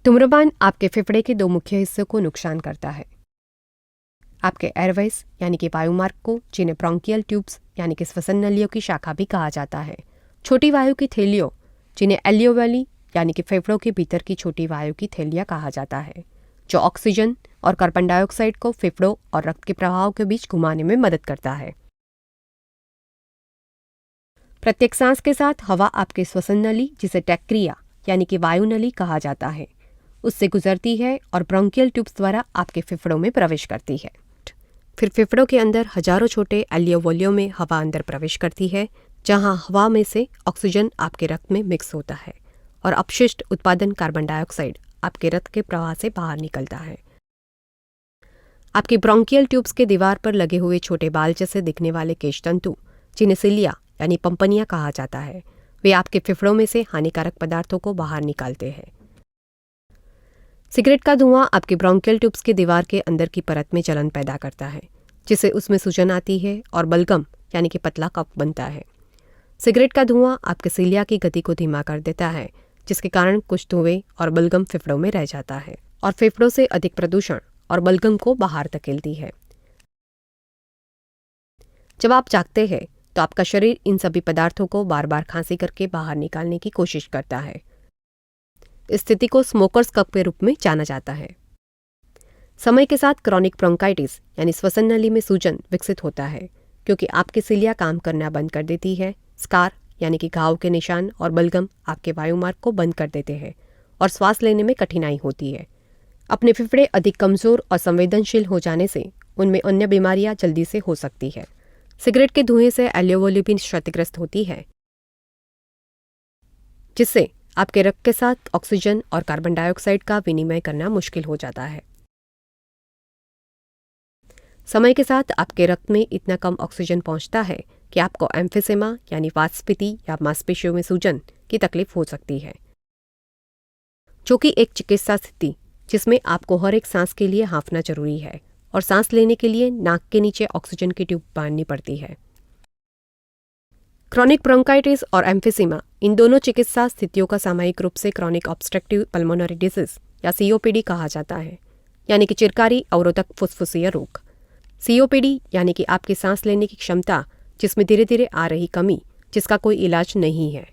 धूम्रपान आपके फेफड़े के दो मुख्य हिस्सों को नुकसान करता है। आपके एयरवेज यानी कि वायुमार्ग को, जिन्हें ब्रोंकियल ट्यूब्स यानी कि श्वसन नलियों की शाखा भी कहा जाता है, छोटी वायु की थैलियों जिन्हें एल्वियोली यानी कि फेफड़ों के भीतर की छोटी वायु की थैलियां कहा जाता है, जो ऑक्सीजन और कार्बन डाइऑक्साइड को फेफड़ों और रक्त के प्रवाह के बीच घुमाने में मदद करता है। प्रत्येक सांस के साथ हवा आपके श्वसन नली, जिसे टैक्रिया यानी कि वायु नली कहा जाता है, उससे गुजरती है और ब्रोंकियल ट्यूब्स द्वारा आपके फेफड़ों में प्रवेश करती है। फिर फेफड़ों के अंदर हजारों छोटे एल्वियोलियों में हवा अंदर प्रवेश करती है, जहां हवा में से ऑक्सीजन आपके रक्त में मिक्स होता है और अपशिष्ट उत्पादन कार्बन डाइऑक्साइड आपके रक्त के प्रवाह से बाहर निकलता है। आपकी ब्रोंकियल ट्यूब्स के दीवार पर लगे हुए छोटे बाल जैसे दिखने वाले केश तंतु, जिन्हें सिलिया यानी पंपनियां कहा जाता है, वे आपके फेफड़ों में से हानिकारक पदार्थों को बाहर निकालते हैं। सिगरेट का धुआं आपके ब्रोंकियल ट्यूब्स की दीवार के अंदर की परत में जलन पैदा करता है, जिससे उसमें सूजन आती है और बलगम यानी कि पतला कफ बनता है। सिगरेट का धुआं आपके सिलिया की गति को धीमा कर देता है, जिसके कारण कुछ धुएं और बलगम फेफड़ों में रह जाता है और फेफड़ों से अधिक प्रदूषण और बलगम को बाहर धकेलती है। जब आप जागते हैं तो आपका शरीर इन सभी पदार्थों को बार बार खांसी करके बाहर निकालने की कोशिश करता है। इस स्थिति को स्मोकर्स कफ के रूप में जाना जाता है। समय के साथ क्रॉनिक ब्रोंकाइटिस यानी श्वसन नली में सूजन विकसित होता है, क्योंकि आपकी सिलिया काम करना बंद कर देती है। स्कार यानी कि घाव के निशान और बलगम आपके वायुमार्ग को बंद कर देते हैं और श्वास लेने में कठिनाई होती है। अपने फेफड़े अधिक कमजोर और संवेदनशील हो जाने से उनमें अन्य बीमारियां जल्दी से हो सकती है। सिगरेट के धुएं से एल्वियोली भी क्षतिग्रस्त होती है, जिससे आपके रक्त के साथ ऑक्सीजन और कार्बन डाइऑक्साइड का विनिमय करना मुश्किल हो जाता है। समय के साथ आपके रक्त में इतना कम ऑक्सीजन पहुंचता है कि आपको एम्फिसेमा यानी वातस्फीति या मांसपेशियों में सूजन की तकलीफ हो सकती है, जो कि एक चिकित्सा स्थिति जिसमें आपको हर एक सांस के लिए हांफना जरूरी है और सांस लेने के लिए नाक के नीचे ऑक्सीजन की ट्यूब बांधनी पड़ती है। क्रॉनिक ब्रोंकाइटिस और एम्फिसेमा इन दोनों चिकित्सा स्थितियों का सामयिक रूप से क्रॉनिक ऑब्स्ट्रक्टिव पल्मोनरी डिजीज या सीओपीडी कहा जाता है, यानी कि चिरकारी अवरोधक फुफ्फुसीय रोग। सीओपीडी यानी कि आपकी सांस लेने की क्षमता जिसमें धीरे धीरे आ रही कमी, जिसका कोई इलाज नहीं है।